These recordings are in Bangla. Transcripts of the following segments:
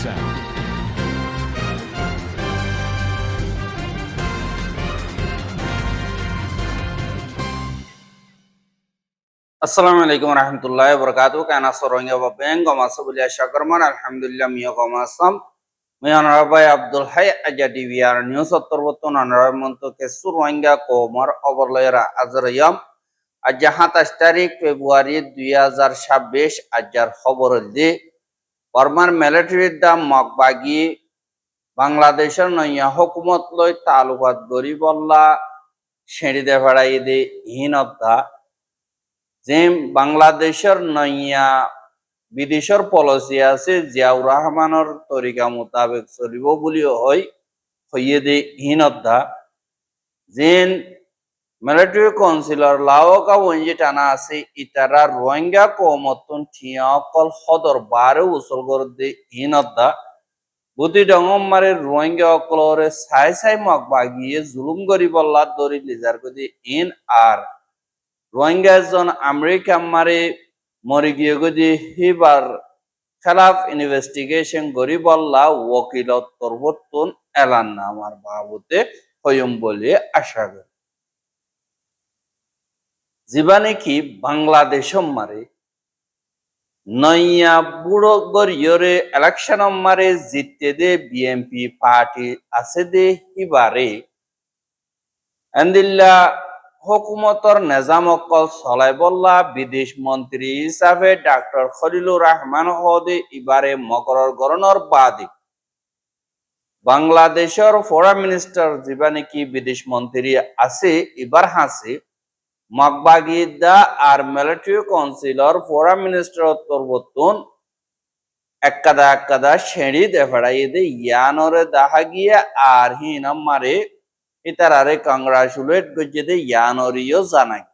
sound. Assalamu alaikum warahmatullahi wabarakatuh. Kana soronga ba beng goma sabulia shakarman alhamdulillah miyo goma sam. Mi honorable Abdul Hay ajadi VR news ottorbotton honorable monto ke surwanga ko mar overlayra azrayam আজ 27 তারিখ ফেব্রুয়ারি 2026 আজর খবর দি বর্মার মিলিটারির দাম মগবাগি বাংলাদেশের নয়া হুকুমত লই তালুকাত গরিবল্লা ছেড়ে দে ফেড়াই দি হীনতা যে বাংলাদেশের নয়া বিদেশের পলিসি আছে জিয়াউর রহমানের তরিকা মোতাবেক চলিব বলিও হইয়ে দি হীনতা যেন মিলিটারি কাউন্সিলর লাওকা ওঞ্জি টানা আছে ইতারা রোহিঙ্গা কমতন ঠিয়া অকল সদর বারে উসল করে দি হীনতা বুদ্ধি ডঙম মারে রোহিঙ্গা অকলরে সাই মগ বাগিয়ে জুলুম করি বল্লা দরি লিজার কদি ইন আর রোহিঙ্গা জন আমেরিকা মারে মরি গিয়ে গদি হিবার খেলাফ ইনভেস্টিগেশন করি বল্লা ওকিলত তরবতন এলান না আমার বাবুতে হইম বলে আশা করি জীবানে কি বাংলাদেশ মারে নইয়া বুড়ো গরিয়রে ইলেকশন মারে জিততে দে বিএনপি পার্টি আছে দে হিবারে এন্দিল্লা হুকুমতর নিজাম অকল চলাই বল্লা বিদেশ মন্ত্রী হিসাবে ডাক্তার খলিলুর রহমান হদে ইবারে মকরর গরণর বাদী বাংলাদেশের ফরেন মিনিস্টার জীবানে কি বিদেশ মন্ত্রী আছে ইবার হাসি মগবাগিদা আর মিলিটারি কাউন্সিলর ফরেন মিনিস্টার তরবতন একাদা শেড়ি দেফাড়াই দে ইয়ানরে দাহা গিয়া আর হিনাম মারে ইতারারে কংগ্রাচুলেট গজে দে ইয়ানরিও জানাই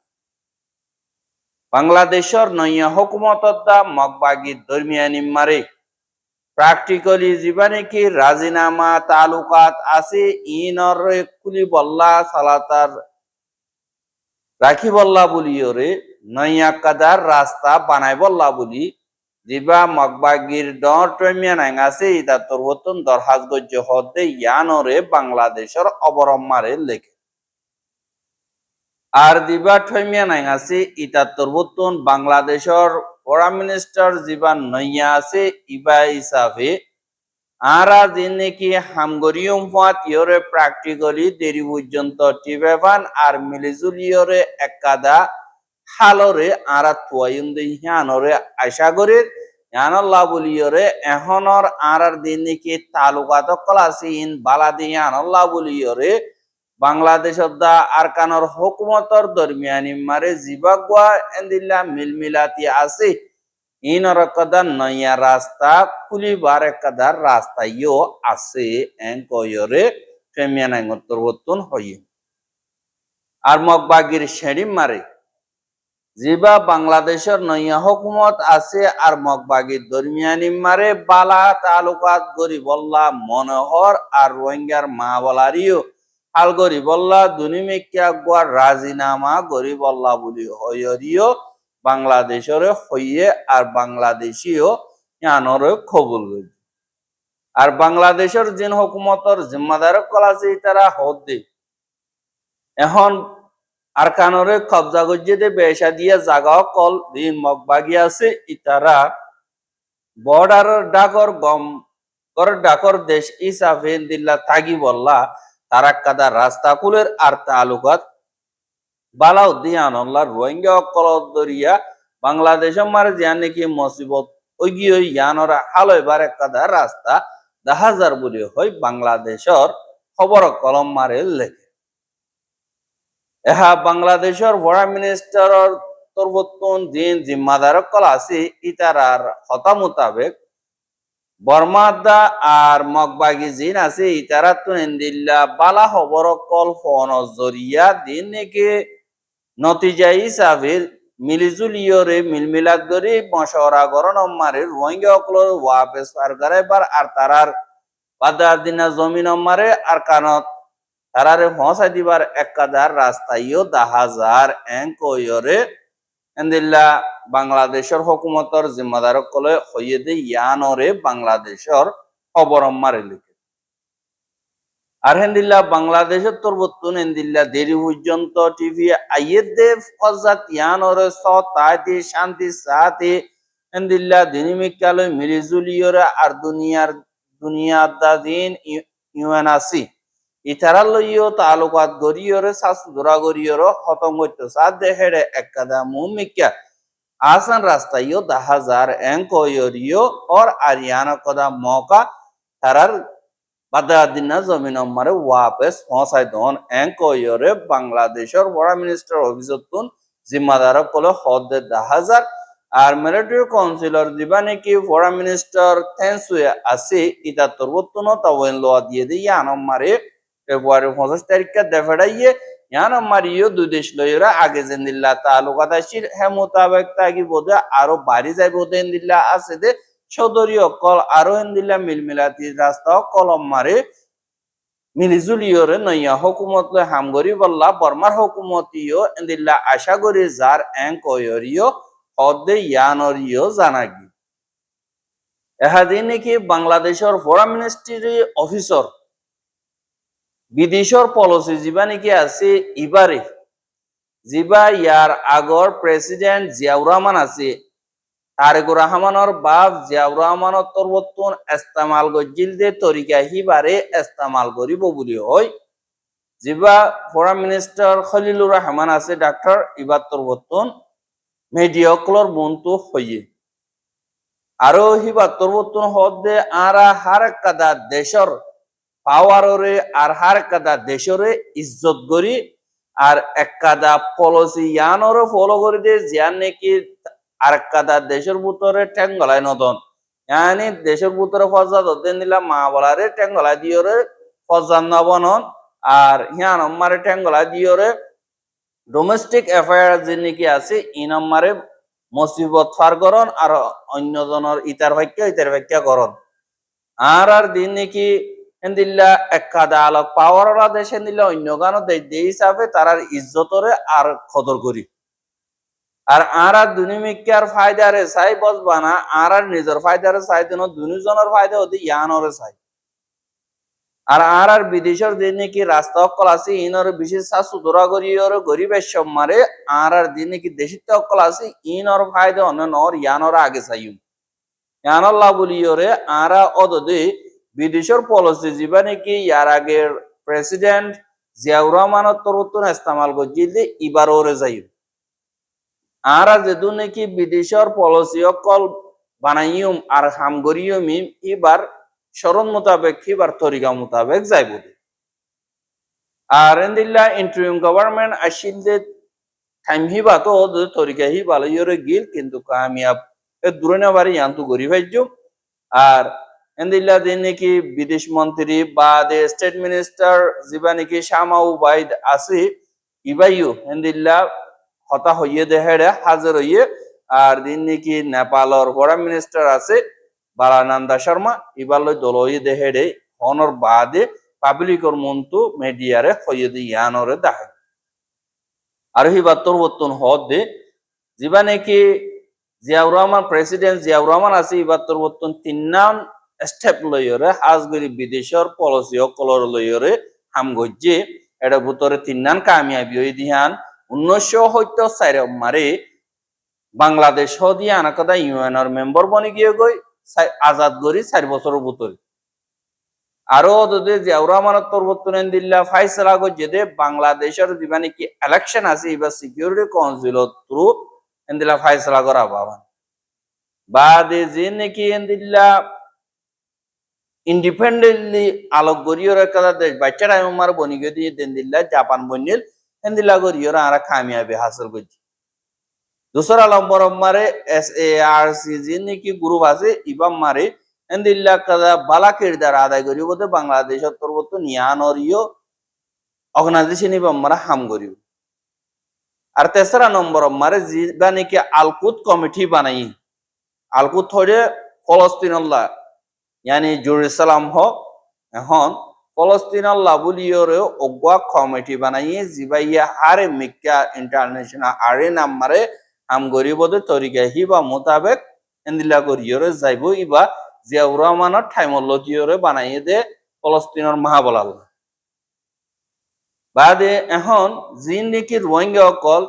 বাংলাদেশের নয়া হুকুমতর দা মগবাগি দরমিয়ানি মারে প্র্যাকটিক্যালি জীবনে কি রাজিনামা তালুকাত আছে ইনর কুলি বল্লা সালাতার রাখি বল্লা বলি ওরে নয়া কাদার রাস্তা বানাই বল্লা বলি জিবা মগবাগির ডমিয়ান আছে ইতা তরবতন দরহাজ গজ্য হদে ইয়ানরে বাংলাদেশের অবরম্মারে লেখে আর দিবা ঠমিয়ান আছে ইতা তরবতন বাংলাদেশের ফরেন মিনিস্টার জিবা নইয়া আছে ইবা হিসাবে আরা দিনে কি হামগরিয়ম ফাত ইয়রে প্র্যাকটিক্যালি দেরি পর্যন্ত টিবেভান আর মিলিজুলিয়রে একাদা হালরে আরা তুয়াইন্দে হিয়ানরে আশা করে ইয়ানল্লাহ বলিয়রে এহনর আরার দিনে কি তালুকাত কলাসিন বালাদি ইয়ানল্লাহ বলিয়রে বাংলাদেশত দা আরকানর হুকুমতর দরমিয়ানি মারে জিবাগুয়া এন্দিল্লা মিলমিলাতি আছে ইনর কদা নয়া রাস্তা খুলিবার একদার রাস্তা ইও আছে এঙ্কয়রে ফেমিয়ান এঙ্গতরবতন হই আর মগবাগির শেড়ি মারে জিবা বাংলাদেশের নয়া হুকুমত আছে আর মগবাগির দরমিয়ানি মারে বালা তালুকাত গরিবল্লা মনোহর আর রোহিঙ্গার মা বলারিও হাল গরিবল্লা দুনিমেকিয়া গুয়ার রাজিনামা গরিবল্লা বলি হইরিও বাংলাদেশের হইয়ে আর বাংলাদেশিও ইয়ানরে কবুল করি আর বাংলাদেশের জিন হুকুমতর জিম্মাদার কলাছে তারা হদে এখন আর কানরে কবজা গজ্জে বেশা দিয়ে জাগা কল দিন মগবাগি আছে ইতারা বর্ডার ডাকর গম কর ডাকর দেশ হিসাবে দিল্লা তাগি বললা তারা কাদা রাস্তা কুলের আর তালুকাত বালাউদ্দিন রোহিঙ্গা কলদরিয়া বাংলাদেশের মারে জিয়ান নাকি মুসিবত ওই গিয়ে ইয়ানরা হালো এবার একাদা রাস্তা দাহাজার বলি হয় বাংলাদেশের খবর কলম মারে লেখে এহা বাংলাদেশের ফরেন মিনিস্টার তরবতন দিন জিম্মাদার কল আছে ইতারার হতা মোতাবেক বর্মাদা আর মগবাগি জিন আছে ইতারা তো এন্দিল্লা বালা খবর কল ফোন জরিয়া দিন নাকি নতিজা হিসাবে মিলিজুলিয়রে মিলমিলাত করে মশওয়ারা গরণ মারে রোহিঙ্গা অকলর ওয়াপেস সরকারেবার আর তারার বাদা দিনা জমিন মারে আর কানত তারারে পৌঁছা দিবার একাদার রাস্তাইও 10,000 এঙ্কয়রে এন্দিল্লা বাংলাদেশের হুকুমতর জিম্মাদার কলে হইয়ে দে ইয়ানরে বাংলাদেশের খবর মারে লিখে আর হেন্দিল্লা বাংলাদেশের তরবতুন হেন্দিল্লা দেরি পর্যন্ত টিভি আইয়ের দে ফজাত ইয়ান ওরে সতাতি শান্তি সাথে হেন্দিল্লা দিনিমিকালে মিলিজুলিয়রে আর দুনিয়ার দিন ইউএনআসি ইতারা লইও তালুকাত গরিয়রে সাসুদরা গরিয়রে খতম হইতো সাদ দেহেরে এককাদা মুমিকা आसन रास्ता यो 10,000 एंकोयोरियो और आरियाना कदा मौका तारार बादादिना जमीन मारे वापस पहुंचाई दोन एंकोयोरे बांग्लादेश और बड़ा मिनिस्टर ऑफिसतुन जिम्मेदार कोले हदे 10,000 আর মিলিটারি কাউন্সিলর দিবানে কি ফরেন মিনিস্টার থেনসুয়ে আছে ইতা তরবতন তাওয়েন লোয়া দিয়ে দিয়ে আনমারে ফেব্রুয়ারি 25 তারিখে দেফাড়াইয়ে ইয়ানা মারিও দুই দেশ লইরা আগে জেন্দিল্লা তালুকাত আশির হে মোতাবেক তাগি বোধে আরো বাড়ি যাই বোধে ইন্দিল্লা আছে দে সদরীয় কল আরো ইন্দিল্লা মিলমিলাতি রাস্তা কলম মারে মিলিজুলিয়রে নইয়া হুকুমত হামগরি বল্লা বর্মার হুকুমতিও ইন্দিল্লা আশা করি যার কয়রিও হদে ইয়ানরিও জানাগি এহাদিনে কি বাংলাদেশের ফরেন মিনিস্ট্রি অফিসার বিদেশৰ পলিসি যিবা নেকি আছে ইবারে যিবা ইয়ার আগর প্রেসিডেন্ট জিয়াউর রহমান আছে তারেকুর রহমানের বাপ জিয়াউর রহমানের তরবতুন ইস্তেমাল গজিল দে তরিকা হিবারে ইস্তেমাল করিব বলি হয় যিবা ফরেন মিনিস্টার খলিলুর রহমান আছে ডাক্তার ইবার তরবতুন মেডিয়ক্লর বন্তু হইয়ে আরো হিবার তরবতুন হদে আরা হার কাদা দেশর পাওয়ারে আর হার কাদা দেশরে ইজ্জত করি আর এক কাদা পলিসি ইয়ানরে ফলো করে দিয়ে জিয়ান নাকি আর কাদা দেশের ভিতরে ঠ্যাঙ্গলায় নদন ইয়ানি দেশের ভিতরে ফজা ধরতে নিলাম মা বলারে ঠ্যাঙ্গলায় দিয়রে ফজান নবনন আর হিয়ান মারে ঠ্যাঙ্গলায় দিয়রে ডোমেস্টিক অ্যাফেয়ার যে নাকি আছে ইনাম্মারে মুসিবত ফার করন আর অন্যজনের ইতার ভাগ্য করন আর দিন নাকি এন্দিল্লা একাদা আলোক পাওয়াররা দেশে নিলে অন্য গান দেশ হিসাবে তারার ইজ্জতরে আর কদর করি আর দুনিমিকার ফায়দারে চাই বসবা না আর নিজের ফায়দারে চাই দিন দুজনের ফায়দা হতে ইয়ানরে চাই আর বিদেশের দিন নাকি রাস্তা অকল আছে ইনর বিশেষ সুদরা করিয়র গরিবের সম্মারে আর দিন নাকি দেশিত অকল আছে ইনর ফায়দা অন্য নর ইয়ানর আগে চাইম ইয়ানল্লাহ বলিয়রে আর অদদে বিদেশের পলিসি যিবা নাকি ইয়ার আগের প্রেসিডেন্ট জিয়াউর রহমানের তরফতুন ইস্তেমাল করলে ইবার ওরে যাই আর যেহেতু নাকি বিদেশের পলিসি অকল বানাইম আর হামগরিয়ম এবার শরণ মোতাবেক এবার তরিকা মোতাবেক যাইব আর এন্দিল্লা ইন্টারিম গভর্নমেন্ট আসিল যে টাইম হিবা তো তরিকা হিবা লইরে গিল কিন্তু কামিয়াব দূরে না বাড়ি ইয়ান্তু গরি ভাইজ আর এন্দিল্লা দিন নাকি বিদেশ মন্ত্রী বা স্টেট মিনিস্টার যিবা নাকি শামা উবাইদ আছে ইবাইও এন্দিল্লা হতা হইয়ে দেহেড়ে হাজির হইয়ে আর দিন নাকি নেপালর ফরেন মিনিস্টার আছে বালানন্দা শর্মা ইবার লই দল হইয়ে দেহেড়ে হনর বাদে পাবলিকর মন্তু মিডিয়ারে হইয়ে দি ইয়ানরে দাহে আর হিবার তরবতুন হদ দে যিবা নাকি জিয়াউর রহমান প্রেসিডেন্ট জিয়াউর রহমান আছে ইবার তরবতুন 3 নাম স্টেপ লইরে হাজগরি বিদেশের পলিসি অকলর লইরে হামগজ্জে এটা ভিতরে 3 নাম কামিয়াবি হই দিহান 1974 মারে বাংলাদেশ হদিয়া আনাকাদা ইউএনর মেম্বার বনি গিয়ে গই আজাদ গরি 4 বছরের ভিতরে আরো যদি জিয়াউর রহমানের তরবতুন দিল্লা ফাইসলা গজ্জে দে বাংলাদেশের দিবানি কি ইলেকশন আছে এবার সিকিউরিটি কাউন্সিল থ্রু এন্দিলা ফাইসলা করা বাবান বাদে যে নাকি এন্দিল্লা ইন্ডিপেন্ডেন্টলি আলোক গরিয়র কাদা দেশ বাচ্চারা আমার বনিগে দিয়ে দেন্দিল্লা জাপান বনিল হেন্দিল্লা গরিয়র আরা কামিয়াবি হাসিল করছি দোসরা নম্বর মারে SARCG নাকি গ্রুপ আছে ইবাম মারে হেন্দিল্লা কাদা বালা কিরদার আদায় করি বলতে বাংলাদেশের তরবত নিয়ানরিও অর্গানাইজেশন ইবাম মারা হাম করিব আর তেসরা নম্বর মারে জিবা নাকি আলকুত কমিটি বানাই আলকুত হয়ে ফলস্তিনল্লাহ यानी जेरूसालेम हो এখন ফলস্তিনল্লাহ বলিয়রে অগবা কমিটি বানাইয়ে জিবাইয়া আরে মিক্কা ইন্টারন্যাশনাল আরে নাম্বারে আম গরিবদের তরিকা হিবা মোতাবেক এন্দিলা গরিয়রে যাইব ইবা জিয়াউর রহমানের ঠাইমল্লতিয়রে বানাইয়ে দে ফলস্তিনের মাহাবলাল বাদে এখন জিন নাকি রোহিঙ্গা অকল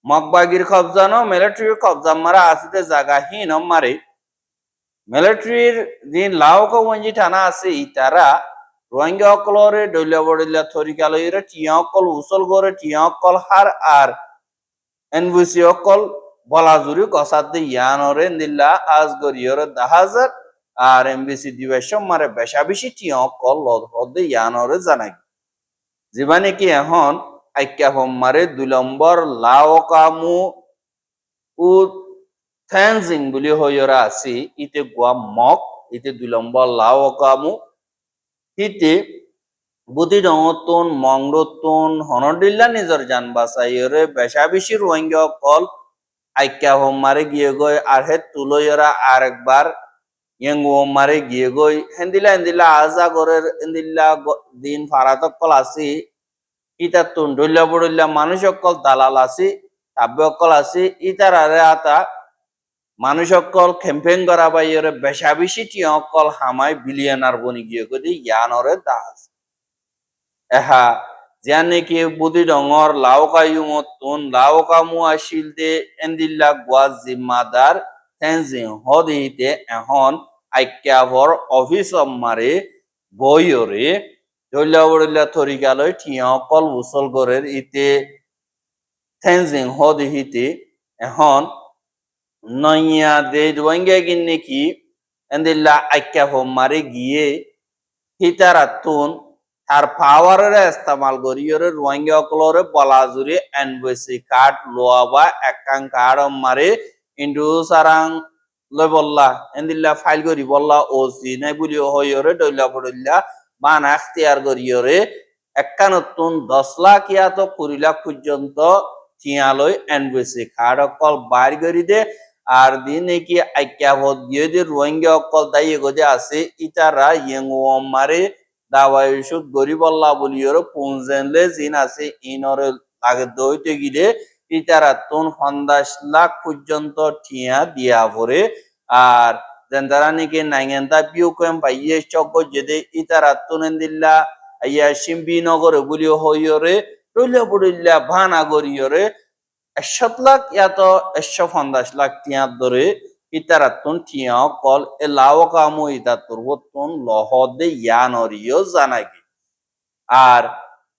মগবাগির কবজানো মিলিটারির কবজা মারা আসিতে জায়গা হীন মারে মিলিটারির যে লাউক ওঞ্জি থানা আছে তারা রোহিঙ্গা অকলরে ডইলা বড়িলা থরিকালইরে টিয়া অকল উসল করে টিয়া অকল হার আর এনভিসি অকল বলাজুরি কসাদ ইয়ানরে নিল্লা আজগরিয়রে 10,000 আর এমবিসি দিবেশম মারে বেশা বেশি টিয়া অকল লদ হদে ইয়ানরে জানাই জীবানে কি এখন আইক্যা মারে 2 নম্বর লাওকামু উ থেনজিং বুলি হইরা আছি ইতে গোয়া মক ইতে 2 নম্বর লাওকামু ইতে বুদ্ধি ডঙতন মংরতন হনডিল্লা নিজর জান বাসাইরে বেশা বেশি রোহিঙ্গা কল আইক্যা মারে গিয়ে গই আর হে তুলইরা আরেকবার ইয়েঙ্গো মারে গিয়ে গই হেন্দিলা আজা গরের হেন্দিল্লা দিন ফারাতক কল আসি ইতা তুন ডইল্লা বড়ইল্লা মানুষ অকল দালাল আসি তাব্বে অকল আসি ইতার আরে আতা মানুষ অকল ক্যাম্পেইন করা বাইরে বেশা বেশি টিয়া অকল হামাই বিলিয়নার বনি গিয়ে গদি ইয়ানরে দাস এহা জানে কি বুদি ডঙর লাওকায়ুমতুন লাওকামু আসিল দে এন্দিল্লা গোয়া জিম্মাদার তেনজিং হদিতে এখন আইক্যাভর অফিস মারে বইরে দইলা বড়িলা তরিকালয় টিয়া অকল উসল গরের ইতে তেনজিং হদিতে এখন নইয়া দে রোহিঙ্গা গিন নাকি এন্দিল্লা আইক্যাভর মারে গিয়ে হিতারাতুন আর পাওয়ারের ইস্তেমাল করিয়রে রোহিঙ্গা অকলরে বলাজুরি এনভিসি কার্ড লোয়া বা একাং কার্ড মারে ইন্ডু সারাং লই বললা এন্দিল্লা ফাইল করি বললা ওসি নাই বলি হইরে ডইলা পড়িল্লা বান এখতিয়ার করিয়রে একানতুন 10 লাখ ইয়া তো 20 লাখ পর্যন্ত টিয়ালই এনভিসি কার্ড অকল বাইর করি দে আর দিন কি আইক্যাভত গিয়ে যে রোহিঙ্গা অকল দাইয়ে গদে আছে ইতারা ইয়েঙ্গো মারে দাওয়াই সুদ গরিবল্লা বলিওর পুঞ্জেনলে জিন আছে ইনরে লাগে দইতে গিলে ইতারা তুন 50 লাখ পর্যন্ত টিয়া দিয়া ভরে আর দেন্দারা নাকি নাইগেন্তা পিউ কম পাইয়ে চক যেদে ইতারা তুনেন দিল্লা আইয়া সিম্বি নগরে বলিও হইরে রইলে বড়িল্লা ভানা গরিয়রে 100 লাখ ইয়া তো 150 লাখ টিয়া ধরে ইতারাতুন টিয়া কল এ লাওকামু ইতাতুর হতুন লহদে ইয়ানরিও জানাগি আর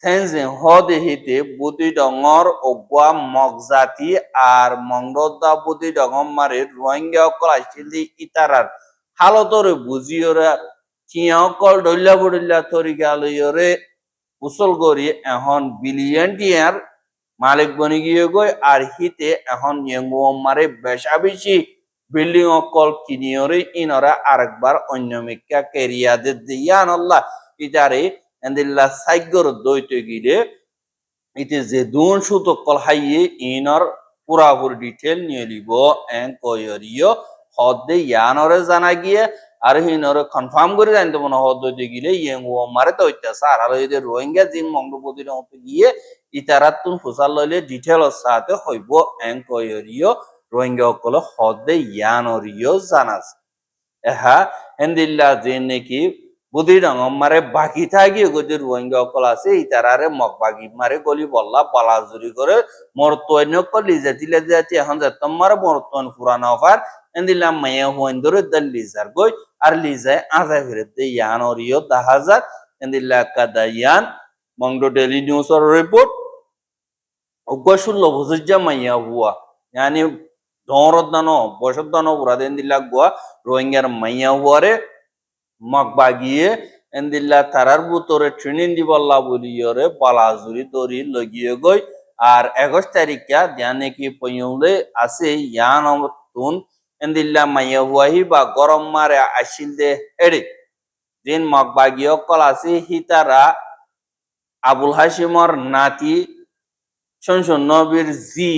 থেনজিং হদে হিতে বুদি ডঙর ওগুয়া মগজাতি আর মংরদা বুদি ডঙম মারে রোহিঙ্গা কল আইছিলি ইতারার হালতরে বুঝিওরা টিয়া কল ডইলা বড়িল্লা তরিকালয়রে উসল গরি এখন বিলিয়ন টিয়ার মালিক বনি গিয়ে গই আর হিতে এখন ইয়েঙ্গো মারে বেশা বেশি বিল্ডিং অকল কিনিয়রে ইনরা আরেকবার অন্য মিক্কা কেরিয়াদের দিয়ান আল্লাহ ইতারে এন্দিল্লা সাইগর দইতে গিলে ইতে যে দুন সুত কল হাইয়ে ইনর পুরাপুরি ডিটেল নিয়ে লিব এন কয়রিও হদে ইয়ানরে জানা গিয়ে আর হিনরে কনফার্ম করে জানতে মনে হদে গিলে ইয়েঙ্গো মারে তো অত্যাচার আর এই যে রোহিঙ্গা জিন মঙ্গলপতির মতো গিয়ে ইতারাতুন ফুসাল লইলে ডিটেলর সাথে হইব এন কয়রিও রোহিঙ্গা অকল হদে ইয়ানরিও জানাস এহা হেন্দিল্লা যে নাকি বুদ্ধি ডঙম মারে বাকি থাকি গদি রোহিঙ্গা অকল আছে ইতারারে মগ বাগি মারে গলি বললা পালাজুরি করে মরতোয়ন অকল লিজাতিলে জাতি এখন যেতম মারে মরতোয়ন ফুরানা অফার হেন্দিল্লা মাইয়া হুইন ধরে দেন লিজার গই আর লিজায় আজা ফিরতে ইয়ানরিও 10,000 হেন্দিল্লা কাদা ইয়ান মংডো ডেলি নিউজের রিপোর্ট অগশুল্ল বুঝিজা মাইয়া হুয়া यानी দরদানো বসদানো উরাদেন দিল্লা গোয়া রোহিঙ্গার মাইয়া হুয়ারে মগবাগিয়ে এন্দিল্লা তারার বুতরে ট্রেনিং দিবল্লা বলিয়রে বালাজুরি দরি লগিয়ে গই আর 21 তারিখা জানে কি পয়ুলে আছে ইয়ান তুন এন্দিল্লা মাইয়া হুয়াহি বা গরম মারে আসিল দে হেডে দিন মগবাগিয় কল আছে হিতারা আবুল হাশিমর নাতি শনশন নবীর জি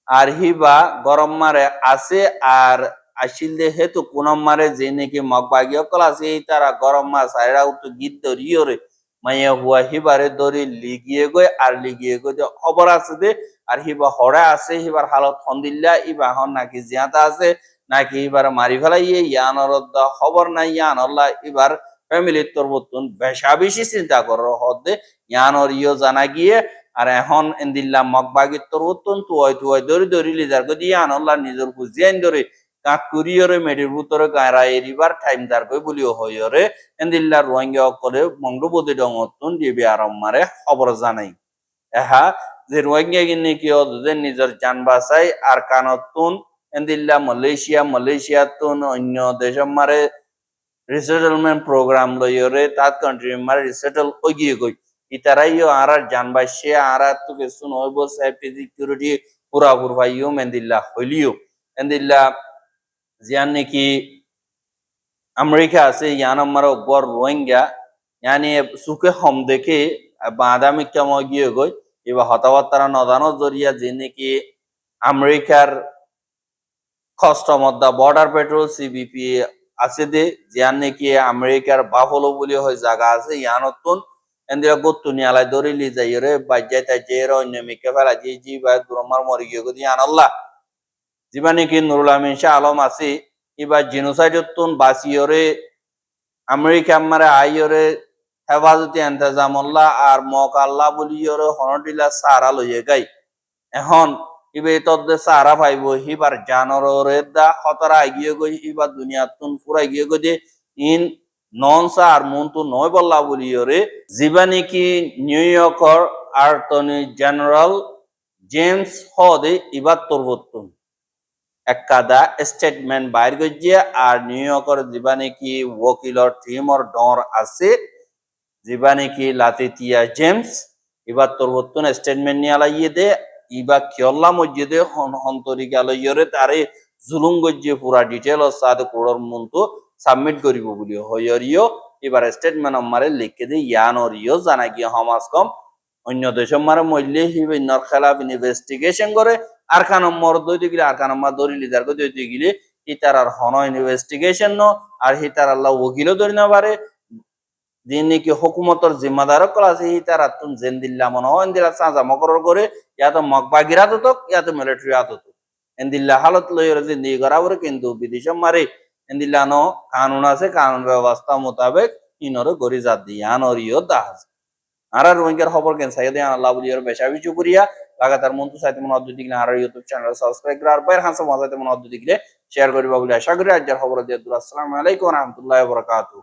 আর হিবা গরম মারে আছে আর আসিল দে হেতু পুনম মারে যে নাকি মগবাগি অকল আছে তারা গরম মা সাইরা উত্তর গীত ধরিয়রে মাইয়া হুয়া হিবারে ধরি লিগিয়ে গই আর লিগিয়ে গই যে খবর আছে দে আর হিবা হড়া আছে হিবার হালত হন্দিল্লা ইবা হন নাকি জিয়াতা আছে নাকি এবার মারি ফেলাইয়ে ইয়ানর খবর নাই ইয়ানল্লাহ এবার ফ্যামিলির তরবতুন বেশা বেশি চিন্তা করার হদে ইয়ানর ইয় জানা গিয়ে আর এখন এন্দিল্লা মগবাগির তরবতুন তুয়াই দরি দরি লিজার গদি ইয়ানল্লাহ নিজের বুঝিয়াইন ধরে কাক কুরিয়রে মেডির ভিতরে গায়রা এরিবার টাইম দার কই বলিও হইরে এন্দিল্লা রোহিঙ্গা করে মংডবদি ডঙতুন দিবি আরম মারে খবর জানাই এহা যে রোহিঙ্গা গিনি কি যে নিজের জান বাঁচাই আর কানতুন এন্দিল্লা মালয়েশিয়া তুন অন্য দেশ মারে রিসেটেলমেন্ট প্রোগ্রাম লইরে তাত কান্ট্রি মারে রিসেটেল ওগিয়ে গই ইতারাইও আর জান বাঁচিয়ে আর তো কিছু নইব সেফটি সিকিউরিটি পুরা ভাইও এন্দিল্লা হইলিও এন্দিল্লা জিয়ান নাকি আমেরিকা আছে ইয়ান আমার বড় রোহিঙ্গা ইয়ানি সুখে হম দেখে বাদামি কেমন গিয়ে গই এবার হতাবার্তারা নদানো জরিয়া যে নাকি আমেরিকার custom of the border patrol CBP আছে দে জিয়ান নাকি আমেরিকার বাফলো বলে হয় জায়গা আছে ইয়ানতুন এন্দিরা গত্তুনি আলাই দরি লি যাই রে বাজ্জাই তাই যে অন্য মিকে ফেলা যে জি বা দুরমার মরি গিয়ে গদি আনাল্লাহ জিবা নাকি নুরুল আমিন শাহ আলম আছে এবার জিনোসাইডতুন বাসিয়রে আমেরিকা মারে আইয়রে হেফাজতি এন্তেজামুল্লাহ আর মক আল্লাহ বলিয়রে হনডিলা সারা লইয়ে গাই এখন ইবে তদ্দে সারা পাইব হিবার জানরে দা খতরা গিয়ে গই ইবার দুনিয়াতুন পুরা গিয়ে গই যে ইন নন সার মন্তু নয় বল্লা বলিয়রে জীবানি কি নিউ ইয়র্কর অ্যাটর্নি জেনারেল জেমস হদে ইবার তরবতুন একাদা স্টেটমেন্ট বাইর গজিয়ে আর নিউ ইয়র্কের জীবানি কি ওকিলর টিমর ডর আছে জীবানি কি লাতিতিয়া জেমস এবার তরবতুন স্টেটমেন্ট নিয়ে আলাইয়ে দে ইবা কিয়ল্লা মসজিদে হন্তরিকা লইয়রে তারে জুলুম গজিয়ে পুরা ডিটেল সাদে কোড়র মন্তু সাবমিট করিব বলি হইয়রিও এবার স্টেটমেন্ট আমারে লিখে দে ইয়ানরিও জানা গিয়ে সমাজ কম অন্য দেশ মারে মইলে হিবে নর খেলাফ ইনভেস্টিগেশন করে আর খান নম্বর দইতে গেলে আর খান নম্বর দরি লিদার কো দইতে গেলে হিতার আর হন ইনভেস্টিগেশন ন আর হিতার আল্লাহ ওকিলও ধরি না পারে দিন নাকি হুকুমতর জিম্মাদার কল আছে হিতার আতুন জেন দিল্লা মনে হয় এন্দিলা সাজা মকরর করে ইয়াতো মকবাগিরা তো ইয়াতো মিলিটারি আতো এন্দিল্লা হালত লইরে জিন্দি করাবরে কিন্তু বিদেশ মারে এন্দিল্লা ন কানুন আছে কানুন ব্যবস্থা মোতাবেক ইনরে গরি জাত দিয়ানরিও দাস আর রোহিঙ্গার খবর কেন সাইদে আল্লাহ বলিয়ার বেশা বিচু করিয়া লাগাতার মন্তু সাইতে মন অদ্ভুত দিগলে আর ইউটিউব চ্যানেল সাবস্ক্রাইব করে আর বাইর হাসা মজাতে মন অদ্ভুত দিগলে শেয়ার করিবা বলে আশা করি আজকের খবর দিয়ে আসসালামু আলাইকুম ওয়া রাহমাতুল্লাহি ওয়া বারাকাতুহু